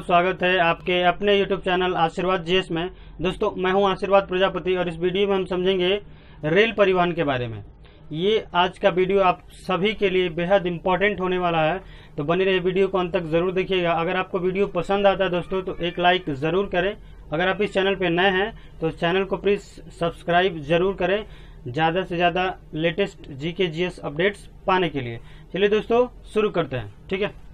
स्वागत है आपके अपने YouTube चैनल आशीर्वाद जीएस में। दोस्तों मैं हूं आशीर्वाद प्रजापति और इस वीडियो में हम समझेंगे रेल परिवहन के बारे में। ये आज का वीडियो आप सभी के लिए बेहद इम्पोर्टेंट होने वाला है, तो बने रहे वीडियो को अंत तक जरूर देखिएगा। अगर आपको वीडियो पसंद आता है दोस्तों तो एक लाइक जरूर करें। अगर आप इस चैनल पर नए हैं तो चैनल को प्लीज सब्सक्राइब जरूर करें ज़्यादा से ज़्यादा लेटेस्ट जीके जीएस अपडेट्स पाने के लिए। चलिए दोस्तों शुरू करते हैं। ठीक है,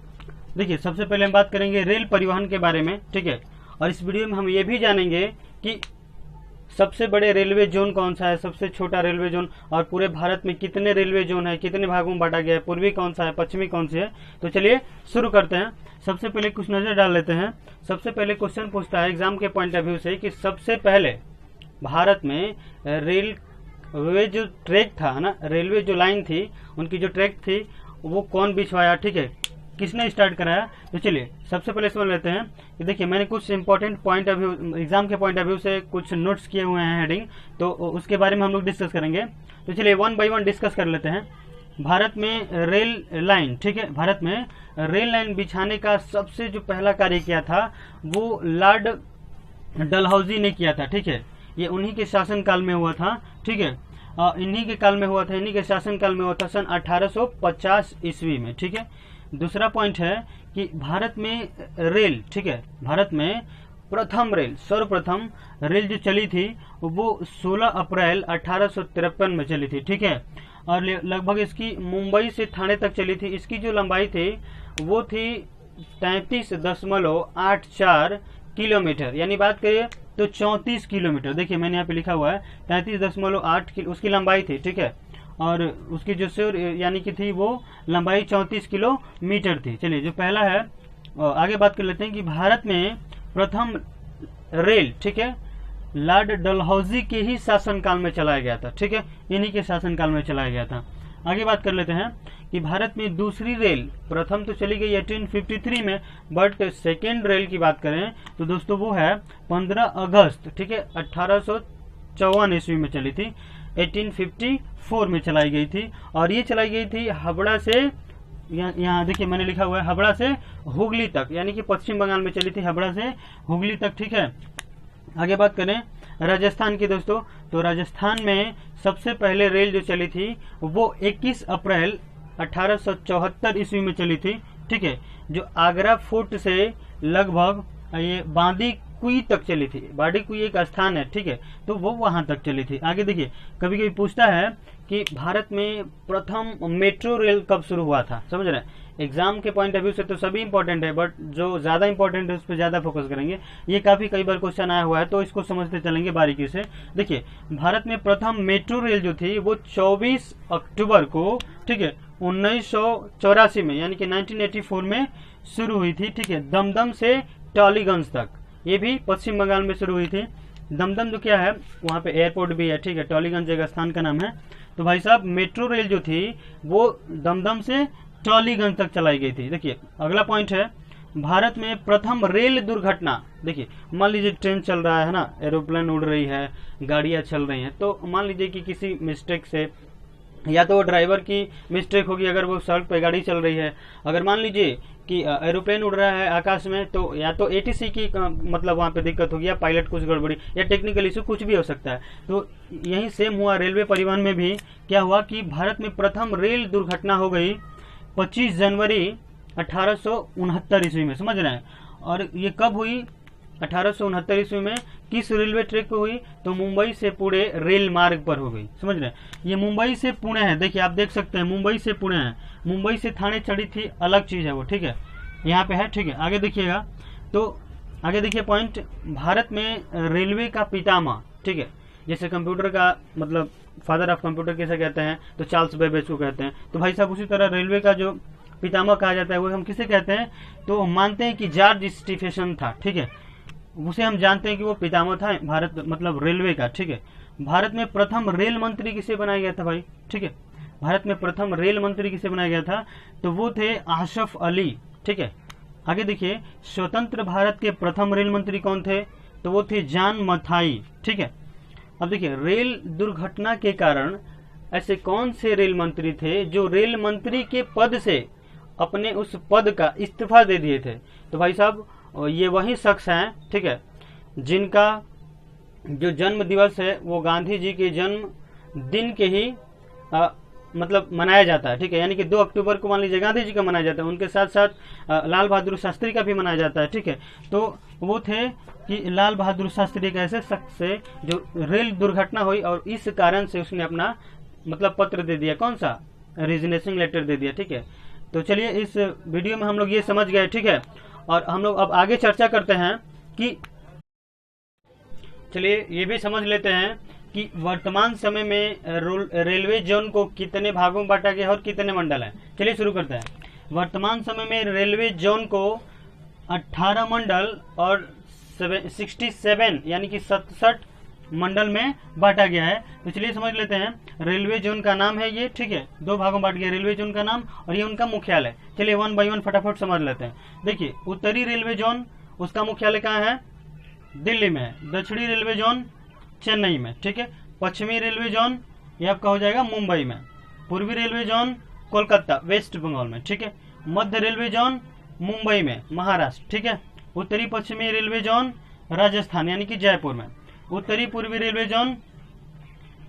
देखिए सबसे पहले हम बात करेंगे रेल परिवहन के बारे में। ठीक है, और इस वीडियो में हम ये भी जानेंगे कि सबसे बड़े रेलवे जोन कौन सा है, सबसे छोटा रेलवे जोन, और पूरे भारत में कितने रेलवे जोन है, कितने भागों में बांटा गया है, पूर्वी कौन सा है, पश्चिमी कौन सी है। तो चलिए शुरू करते हैं। सबसे पहले कुछ नजर डाल लेते हैं। सबसे पहले क्वेश्चन पूछता है एग्जाम के पॉइंट ऑफ व्यू से कि सबसे पहले भारत में रेलवे जो ट्रैक था ना, रेलवे जो लाइन थी उनकी जो ट्रैक थी वो कौन बिछवाया, ठीक है, किसने स्टार्ट कराया। तो चलिए सबसे पहले समझ लेते हैं कि देखिए मैंने कुछ important point of view exam के पॉइंट ऑफ व्यू से कुछ नोट्स किए हुए हैं हेडिंग, तो उसके बारे में हम लोग डिस्कस करेंगे। तो चलिए वन बाय वन डिस्कस कर लेते हैं। भारत में रेल लाइन, ठीक है, भारत में रेल लाइन बिछाने का सबसे जो पहला कार्य किया था वो लॉर्ड डलहौजी ने किया था। ठीक है, ये उन्हीं के शासनकाल में हुआ था। ठीक है, इन्हीं के काल में हुआ था, इन्हीं के शासनकाल में हुआ था सन 1850 ईस्वी में। ठीक है, दूसरा पॉइंट है कि भारत में रेल, ठीक है, भारत में प्रथम रेल, सर्वप्रथम रेल जो चली थी वो 16 अप्रैल 1853 में चली थी। ठीक है, और लगभग इसकी मुंबई से थाने तक चली थी। इसकी जो लंबाई थी वो थी 33.84 किलोमीटर, यानी बात करें तो 34 किलोमीटर। देखिए मैंने यहाँ पे लिखा हुआ है 33.8 उसकी लंबाई थी। ठीक है, और उसकी जो शेर यानी कि थी वो लंबाई 34 किलोमीटर थी। चलिए जो पहला है आगे बात कर लेते हैं कि भारत में प्रथम रेल, ठीक है, लॉर्ड डलहौजी के ही शासनकाल में चलाया गया था। ठीक है, इन्हीं के शासनकाल में चलाया गया था। आगे बात कर लेते हैं कि भारत में दूसरी रेल, प्रथम तो चली गई 1853 में, बट सेकेंड रेल की बात करें तो दोस्तों वो है 15 अगस्त, ठीक है, 1854 ईस्वी में चली थी, 1854 में चलाई गई थी। और ये चलाई गई थी हावड़ा से, यहाँ देखिए मैंने लिखा हुआ है हावड़ा से हुगली तक, यानी कि पश्चिम बंगाल में चली थी हावड़ा से हुगली तक। ठीक है, आगे बात करें राजस्थान की दोस्तों, तो राजस्थान में सबसे पहले रेल जो चली थी वो 21 अप्रैल 1874 ईस्वी में चली थी। ठीक है, जो आगरा फोर्ट से लगभग ये बांदी कुई तक चली थी। बाड़ी कुई एक स्थान है, ठीक है, तो वो वहां तक चली थी। आगे देखिए कभी कभी पूछता है कि भारत में प्रथम मेट्रो रेल कब शुरू हुआ था। समझ रहे हैं, एग्जाम के पॉइंट ऑफ व्यू से तो सभी इंपॉर्टेंट है, बट जो ज्यादा इंपॉर्टेंट है उस पर ज्यादा फोकस करेंगे। ये काफी कई बार क्वेश्चन आया हुआ है तो इसको समझते चलेंगे बारीकी से। देखिए भारत में प्रथम मेट्रो रेल जो थी वो 24 अक्टूबर को, ठीक है, 1984 में, यानी कि 1984 में शुरू हुई थी। ठीक है, दमदम से टॉलीगंज तक, ये भी पश्चिम बंगाल में शुरू हुई थी। दमदम जो क्या है वहाँ पे एयरपोर्ट भी है। ठीक है, टॉलीगंज एक स्थान का नाम है। तो भाई साहब मेट्रो रेल जो थी वो दमदम से टॉलीगंज तक चलाई गई थी। देखिए अगला पॉइंट है भारत में प्रथम रेल दुर्घटना। देखिए मान लीजिए ट्रेन चल रहा है ना, एरोप्लेन उड़ रही है, गाड़ियाँ चल रही हैं, तो मान लीजिए कि किसी मिस्टेक से, या तो ड्राइवर की मिस्टेक होगी अगर वो सड़क पे गाड़ी चल रही है, अगर मान लीजिए कि एरोप्लेन उड़ रहा है आकाश में, तो या तो एटीसी की मतलब वहाँ पे दिक्कत होगी, या पायलट कुछ गड़बड़ी, या टेक्निकल इशू कुछ भी हो सकता है। तो यही सेम हुआ रेलवे परिवहन में भी। क्या हुआ कि भारत में प्रथम रेल दुर्घटना हो गई 25 जनवरी 1869 ईस्वी में। समझ रहे हैं, और ये कब हुई 1869 ईस्वी में, किस रेलवे ट्रैक पे हुई, तो मुंबई से पुणे रेल मार्ग पर हो गई। समझ रहे हैं, ये मुंबई से पुणे है। देखिए आप देख सकते हैं मुंबई से पुणे है, मुंबई से थाने चढ़ी थी अलग चीज है वो। ठीक है, यहाँ पे है। ठीक है, आगे देखिएगा, तो आगे देखिए पॉइंट, भारत में रेलवे का पितामह, ठीक है, जैसे कंप्यूटर का मतलब फादर ऑफ कंप्यूटर कैसे कहते हैं तो चार्ल्स बेबेज को कहते हैं, तो भाई साहब उसी तरह रेलवे का जो पितामह कहा जाता है वो हम किसे कहते हैं, तो मानते हैं कि जॉर्ज स्टीफेसन था। ठीक है, उसे हम जानते हैं कि वो पितामह था भारत मतलब रेलवे का। ठीक है, भारत में प्रथम रेल मंत्री किसे बनाया गया था भाई। ठीक है, भारत में प्रथम रेल मंत्री किसे बनाया गया था, तो वो थे आशफ अली। ठीक है, आगे देखिए स्वतंत्र भारत के प्रथम रेल मंत्री कौन थे, तो वो थे जॉन मथाई। ठीक है, अब देखिए रेल दुर्घटना के कारण ऐसे कौन से रेल मंत्री थे जो रेल मंत्री के पद से अपने उस पद का इस्तीफा दे दिए थे, तो भाई साहब और ये वही शख्स हैं, ठीक है, जिनका जो जन्म दिवस है वो गांधी जी के जन्म दिन के ही मतलब मनाया जाता है, ठीक है, यानी कि 2 अक्टूबर को मान लीजिए गांधी जी का मनाया जाता है, उनके साथ साथ लाल बहादुर शास्त्री का भी मनाया जाता है, ठीक है। तो वो थे कि लाल बहादुर शास्त्री एक ऐसे शख्स से जो रेल दुर्घटना हुई और इस कारण से उसने अपना मतलब पत्र दे दिया, कौन सा, रेजिग्नेशन लेटर दे दिया, ठीक है। तो चलिए इस वीडियो में हम लोग ये समझ गए, ठीक है, और हम लोग अब आगे चर्चा करते हैं कि चलिए ये भी समझ लेते हैं कि वर्तमान समय में रेलवे जोन को कितने भागों में बांटा गया और कितने मंडल हैं। चलिए शुरू करते हैं। वर्तमान समय में रेलवे जोन को 18 मंडल और 67 यानी कि 67 मंडल में बांटा गया है। तो चलिए समझ लेते हैं। रेलवे जोन का नाम है ये, ठीक है, 2 भागों में बांट गया रेलवे जोन का नाम, और ये उनका मुख्यालय। चलिए 1 बाय 1 फटाफट समझ लेते हैं। देखिए, उत्तरी रेलवे जोन उसका मुख्यालय कहाँ है, दिल्ली में है। दक्षिणी रेलवे जोन चेन्नई में, ठीक है। पश्चिमी रेलवे जोन ये आपका हो जाएगा मुंबई में। पूर्वी रेलवे जोन कोलकाता वेस्ट बंगाल में, ठीक है। मध्य रेलवे जोन मुंबई में महाराष्ट्र, ठीक है। उत्तरी पश्चिमी रेलवे जोन राजस्थान यानी कि जयपुर में। उत्तरी पूर्वी रेलवे जोन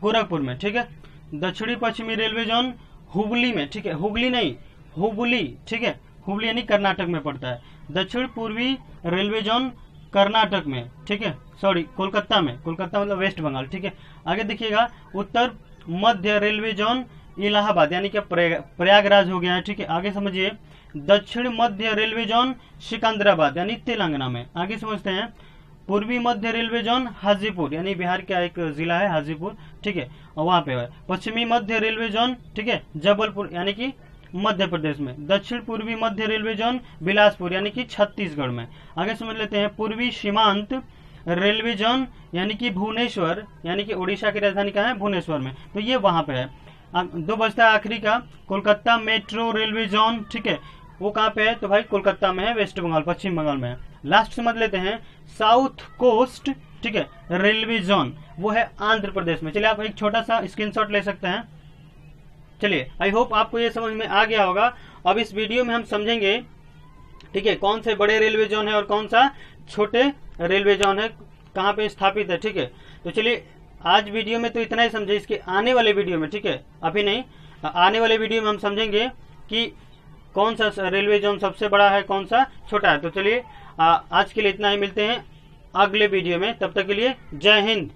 गोरखपुर में, ठीक है। दक्षिणी पश्चिमी रेलवे जोन हुबली में, ठीक है, हुगली नहीं हुबली, ठीक है, हुबली यानी कर्नाटक में पड़ता है। दक्षिण पूर्वी रेलवे जोन कर्नाटक में, ठीक है, सॉरी कोलकाता में, कोलकाता मतलब वेस्ट बंगाल, ठीक है। आगे देखिएगा, उत्तर मध्य रेलवे जोन इलाहाबाद यानी कि प्रयागराज हो गया है, ठीक है। आगे समझिए, दक्षिण मध्य रेलवे जोन सिकंदराबाद यानी तेलंगाना में। आगे समझते हैं, पूर्वी मध्य रेलवे जोन हाजीपुर यानी बिहार का एक जिला है हाजीपुर, ठीक है, और वहां पे है। पश्चिमी मध्य रेलवे जोन, ठीक है, जबलपुर यानी कि मध्य प्रदेश में। दक्षिण पूर्वी मध्य रेलवे जोन बिलासपुर यानी कि छत्तीसगढ़ में। आगे समझ लेते हैं, पूर्वी सीमांत रेलवे जोन यानी कि भुवनेश्वर यानी कि उड़ीसा की राजधानी कहाँ है, भुवनेश्वर में, तो ये वहां पे है। 2 बजता है आखिरी का, कोलकाता मेट्रो रेलवे जोन, ठीक है, वो कहाँ पे है, तो भाई कोलकाता में है, वेस्ट बंगाल पश्चिम बंगाल में है। लास्ट समझ लेते हैं, साउथ कोस्ट, ठीक है, रेलवे जोन वो है आंध्र प्रदेश में। चलिए आप एक छोटा सा स्क्रीनशॉट ले सकते हैं। चलिए, आई होप आपको ये समझ में आ गया होगा। अब इस वीडियो में हम समझेंगे, ठीक है, कौन से बड़े रेलवे जोन है और कौन सा छोटे रेलवे जोन है, कहाँ पे स्थापित है, ठीक है। तो चलिए आज वीडियो में तो इतना ही समझे। इसके आने वाले वीडियो में, ठीक है, अभी नहीं, आने वाले वीडियो में हम समझेंगे कि कौन सा रेलवे जोन सबसे बड़ा है, कौन सा छोटा है। तो चलिए आज के लिए इतना ही, मिलते हैं अगले वीडियो में, तब तक के लिए जय हिंद।